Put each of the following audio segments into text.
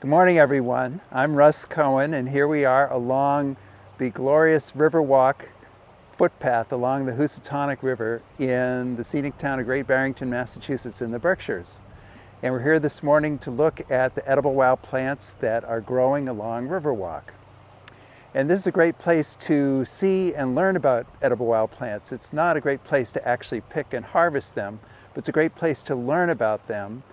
Good morning, everyone. I'm Russ Cohen, and here we are along the glorious Riverwalk footpath along the Housatonic River in the scenic town of Great Barrington, Massachusetts in the Berkshires. And we're here this morning to look at the edible wild plants that are growing along Riverwalk. And this is a great place to see and learn about edible wild plants. It's not a great place to actually pick and harvest them, but it's a great place to learn about them.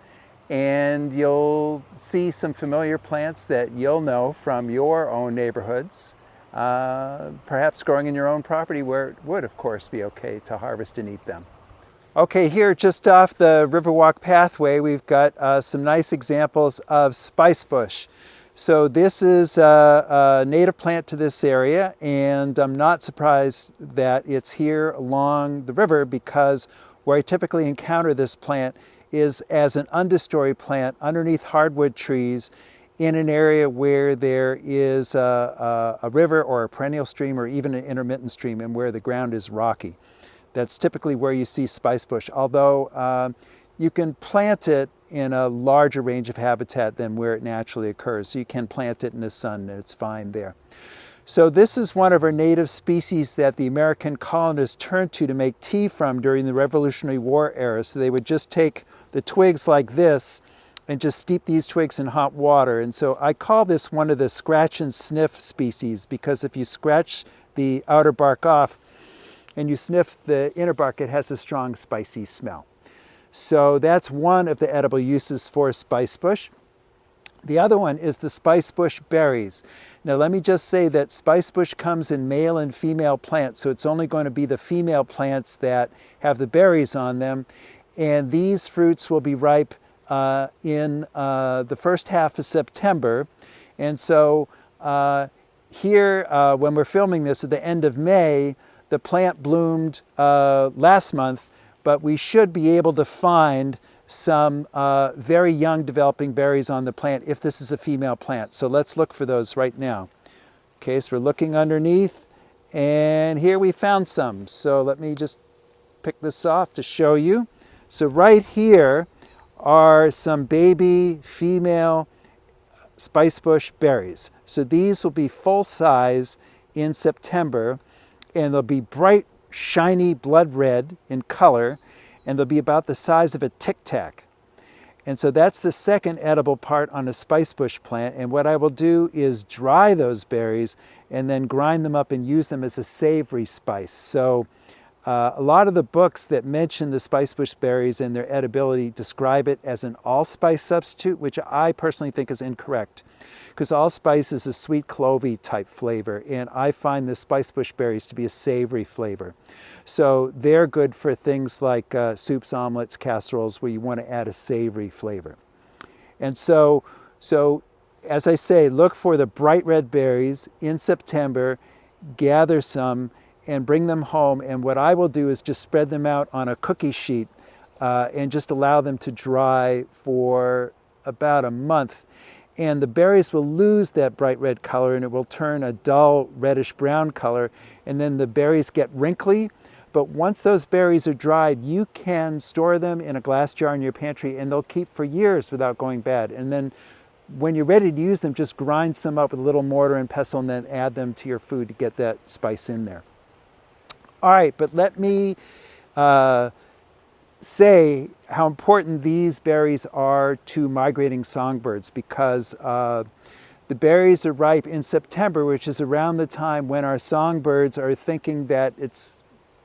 And you'll see some familiar plants that you'll know from your own neighborhoods, perhaps growing in your own property where it would, of course, be okay to harvest and eat them. Okay, here just off the Riverwalk pathway, we've got some nice examples of Spicebush. So this is a native plant to this area, and I'm not surprised that it's here along the river because where I typically encounter this plant is as an understory plant underneath hardwood trees in an area where there is a river or a perennial stream or even an intermittent stream and where the ground is rocky. That's typically where you see spicebush, although you can plant it in a larger range of habitat than where it naturally occurs. So you can plant it in the sun and it's fine there. So this is one of our native species that the American colonists turned to make tea from during the Revolutionary War era. So they would just take the twigs like this and just steep these twigs in hot water. And so I call this one of the scratch and sniff species because if you scratch the outer bark off and you sniff the inner bark, it has a strong spicy smell. So that's one of the edible uses for spicebush. The other one is the spicebush berries. Now let me just say that spicebush comes in male and female plants, so it's only going to be the female plants that have the berries on them. And these fruits will be ripe in the first half of September. And so here, when we're filming this at the end of May, the plant bloomed last month, but we should be able to find some very young developing berries on the plant if this is a female plant. So let's look for those right now. Okay, so we're looking underneath, and here we found some. So let me just pick this off to show you. So right here are some baby female spicebush berries. So these will be full size in September, and they'll be bright, shiny blood red in color, and they'll be about the size of a Tic Tac. And so that's the second edible part on a spicebush plant. And what I will do is dry those berries and then grind them up and use them as a savory spice. So a lot of the books that mention the spicebush berries and their edibility describe it as an allspice substitute, which I personally think is incorrect, because allspice is a sweet clovey type flavor, and I find the spicebush berries to be a savory flavor. So they're good for things like soups, omelets, casseroles, where you want to add a savory flavor. And so as I say, look for the bright red berries in September, gather some, and bring them home. And what I will do is just spread them out on a cookie sheet and just allow them to dry for about a month. And the berries will lose that bright red color and it will turn a dull reddish brown color. And then the berries get wrinkly. But once those berries are dried, you can store them in a glass jar in your pantry and they'll keep for years without going bad. And then when you're ready to use them, just grind some up with a little mortar and pestle and then add them to your food to get that spice in there. All right, but let me say how important these berries are to migrating songbirds because the berries are ripe in September, which is around the time when our songbirds are thinking that it's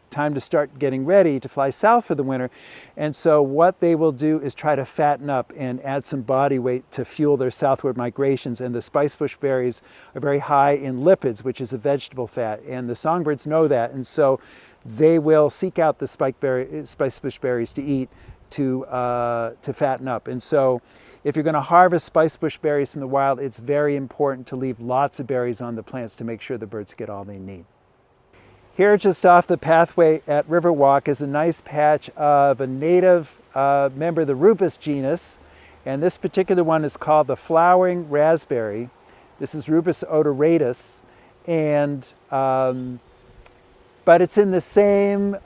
time to start getting ready to fly south for the winter. And so what they will do is try to fatten up and add some body weight to fuel their southward migrations. And the spicebush berries are very high in lipids, which is a vegetable fat. And the songbirds know that. And so they will seek out the spicebush berries to eat to fatten up. And so if you're going to harvest spicebush berries from the wild, it's very important to leave lots of berries on the plants to make sure the birds get all they need. Here just off the pathway at Riverwalk is a nice patch of a native member of the Rubus genus, and this particular one is called the flowering raspberry. This is Rubus odoratus, and but it's in the same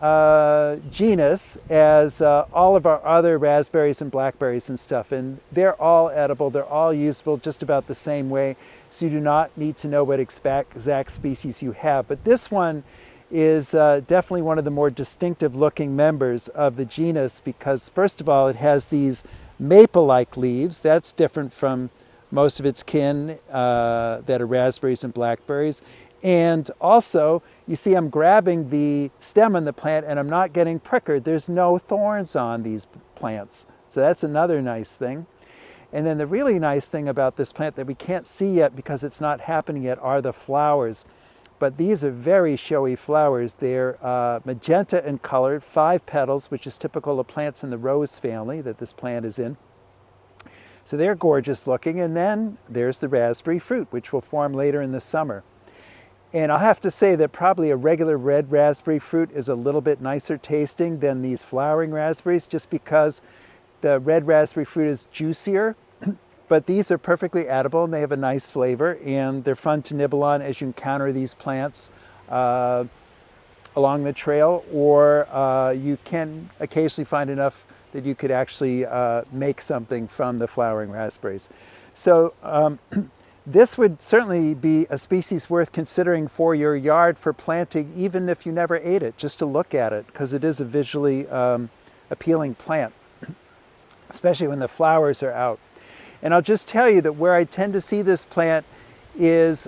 genus as all of our other raspberries and blackberries and stuff. And they're all edible, they're all usable just about the same way. So you do not need to know what exact species you have. But this one is definitely one of the more distinctive looking members of the genus because, first of all, it has these maple-like leaves. That's different from most of its kin that are raspberries and blackberries. And also, you see I'm grabbing the stem on the plant and I'm not getting prickered. There's no thorns on these plants. So that's another nice thing. And then the really nice thing about this plant that we can't see yet because it's not happening yet are the flowers. But these are very showy flowers. They're magenta in color, 5 petals, which is typical of plants in the rose family that this plant is in. So they're gorgeous looking. And then there's the raspberry fruit, which will form later in the summer. And I'll have to say that probably a regular red raspberry fruit is a little bit nicer tasting than these flowering raspberries, just because the red raspberry fruit is juicier. But these are perfectly edible and they have a nice flavor and they're fun to nibble on as you encounter these plants along the trail, or you can occasionally find enough that you could actually make something from the flowering raspberries. So this would certainly be a species worth considering for your yard for planting, even if you never ate it, just to look at it, because it is a visually appealing plant, especially when the flowers are out. And I'll just tell you that where I tend to see this plant is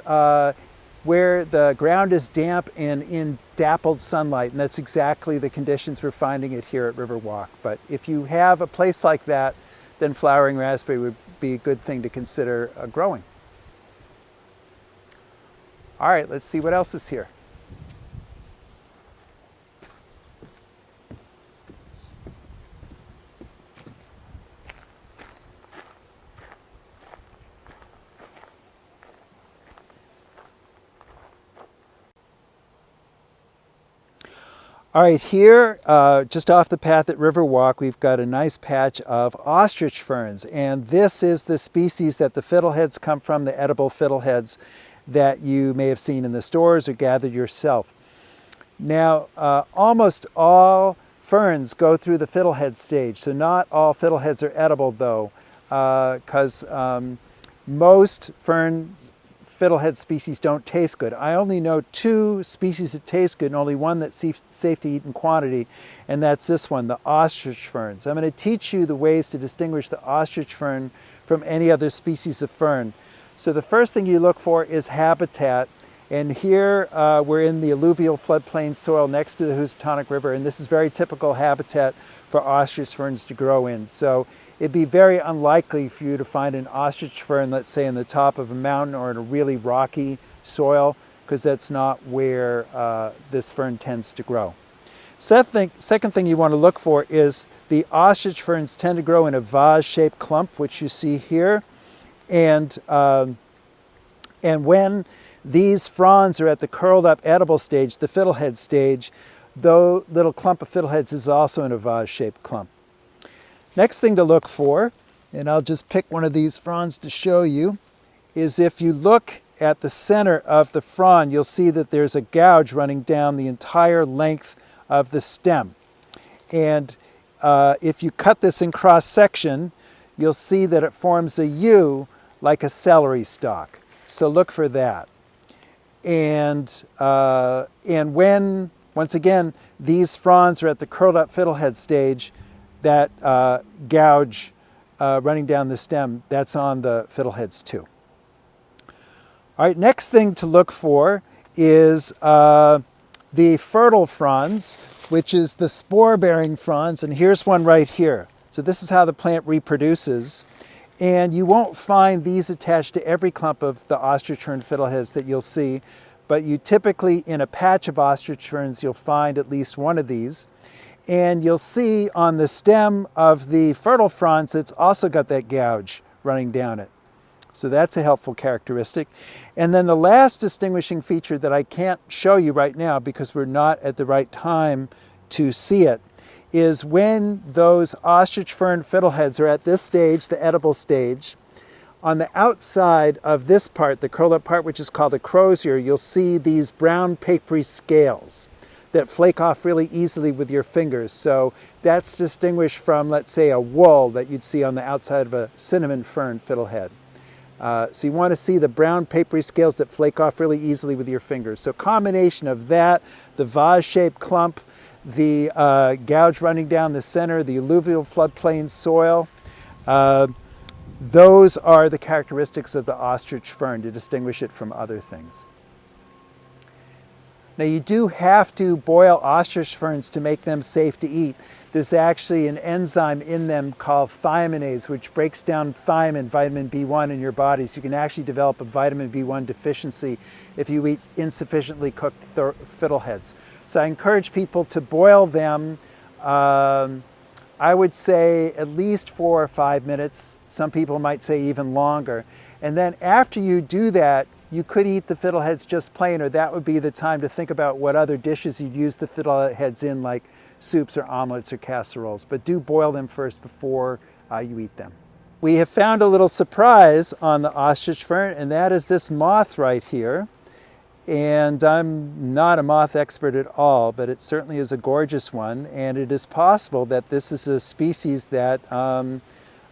where the ground is damp and in dappled sunlight, and that's exactly the conditions we're finding it here at Riverwalk. But if you have a place like that, then flowering raspberry would be a good thing to consider growing. All right, let's see what else is here. All right, here, just off the path at Riverwalk, we've got a nice patch of ostrich ferns. And this is the species that the fiddleheads come from, the edible fiddleheads that you may have seen in the stores or gathered yourself. Now, almost all ferns go through the fiddlehead stage. So not all fiddleheads are edible, though, because most fiddlehead species don't taste good. I only know 2 species that taste good and only one that's safe to eat in quantity, and that's this one, the ostrich fern. So I'm going to teach you the ways to distinguish the ostrich fern from any other species of fern. So the first thing you look for is habitat, and here we're in the alluvial floodplain soil next to the Housatonic River, and this is very typical habitat for ostrich ferns to grow in. So it'd be very unlikely for you to find an ostrich fern, let's say, in the top of a mountain or in a really rocky soil, because that's not where this fern tends to grow. Second thing you want to look for is the ostrich ferns tend to grow in a vase-shaped clump, which you see here. And when these fronds are at the curled up edible stage, the fiddlehead stage, the little clump of fiddleheads is also in a vase-shaped clump. Next thing to look for, and I'll just pick one of these fronds to show you, is if you look at the center of the frond, you'll see that there's a gouge running down the entire length of the stem. And if you cut this in cross section, you'll see that it forms a U like a celery stalk. So look for that. And when, once again, these fronds are at the curled up fiddlehead stage, that gouge running down the stem, that's on the fiddleheads too. All right, next thing to look for is the fertile fronds, which is the spore-bearing fronds, and here's one right here. So this is how the plant reproduces, and you won't find these attached to every clump of the ostrich fern fiddleheads that you'll see, but you typically, in a patch of ostrich ferns, you'll find at least one of these. And you'll see on the stem of the fertile fronds, it's also got that gouge running down it. So that's a helpful characteristic. And then the last distinguishing feature that I can't show you right now because we're not at the right time to see it, is when those ostrich fern fiddleheads are at this stage, the edible stage, on the outside of this part, the curled up part, which is called a crozier, you'll see these brown papery scales. that flake off really easily with your fingers. So that's distinguished from, let's say, a wool that you'd see on the outside of a cinnamon fern fiddlehead. So you want to see the brown papery scales that flake off really easily with your fingers. So combination of that, the vase-shaped clump, the gouge running down the center, the alluvial floodplain soil, those are the characteristics of the ostrich fern to distinguish it from other things. Now you do have to boil ostrich ferns to make them safe to eat. There's actually an enzyme in them called thiaminase, which breaks down thiamine, vitamin B1 in your body. So you can actually develop a vitamin B1 deficiency if you eat insufficiently cooked fiddleheads. So I encourage people to boil them, I would say at least 4 or 5 minutes. Some people might say even longer. And then after you do that, you could eat the fiddleheads just plain, or that would be the time to think about what other dishes you'd use the fiddleheads in, like soups or omelets or casseroles. But do boil them first before you eat them. We have found a little surprise on the ostrich fern, and that is this moth right here. And I'm not a moth expert at all, but it certainly is a gorgeous one. And it is possible that this is a species that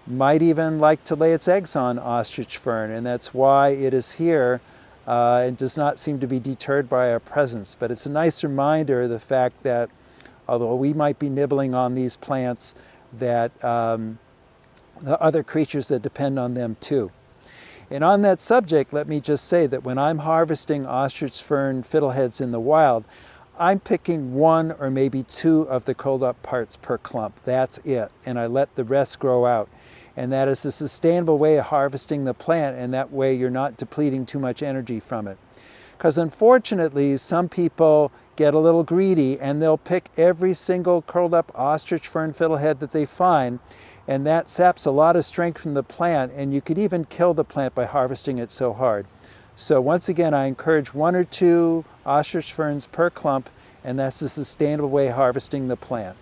might even like to lay its eggs on ostrich fern, and that's why it is here and does not seem to be deterred by our presence. But it's a nice reminder of the fact that although we might be nibbling on these plants, that the other creatures that depend on them too. And on that subject, let me just say that when I'm harvesting ostrich fern fiddleheads in the wild, I'm picking 1 or maybe 2 of the curled up parts per clump. That's it. And I let the rest grow out. And that is a sustainable way of harvesting the plant, and that way you're not depleting too much energy from it. Because unfortunately, some people get a little greedy and they'll pick every single curled up ostrich fern fiddlehead that they find, and that saps a lot of strength from the plant, and you could even kill the plant by harvesting it so hard. So once again, I encourage 1 or 2 ostrich ferns per clump, and that's a sustainable way of harvesting the plant.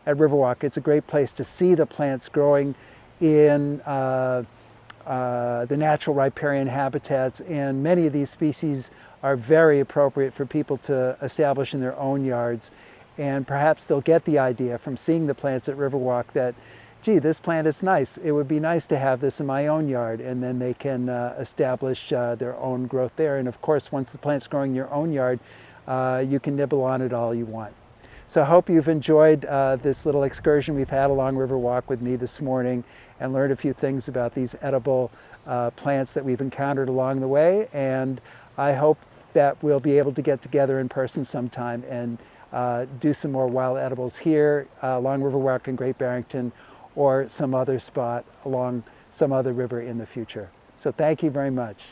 At Riverwalk, it's a great place to see the plants growing in the natural riparian habitats, and many of these species are very appropriate for people to establish in their own yards. And perhaps they'll get the idea from seeing the plants at Riverwalk that, gee, this plant is nice. It would be nice to have this in my own yard, and then they can establish their own growth there. And of course, once the plant's growing in your own yard, you can nibble on it all you want. So I hope you've enjoyed this little excursion we've had along Riverwalk with me this morning, and learned a few things about these edible plants that we've encountered along the way. And I hope that we'll be able to get together in person sometime and do some more wild edibles here along Riverwalk in Great Barrington, or some other spot along some other river in the future. So thank you very much.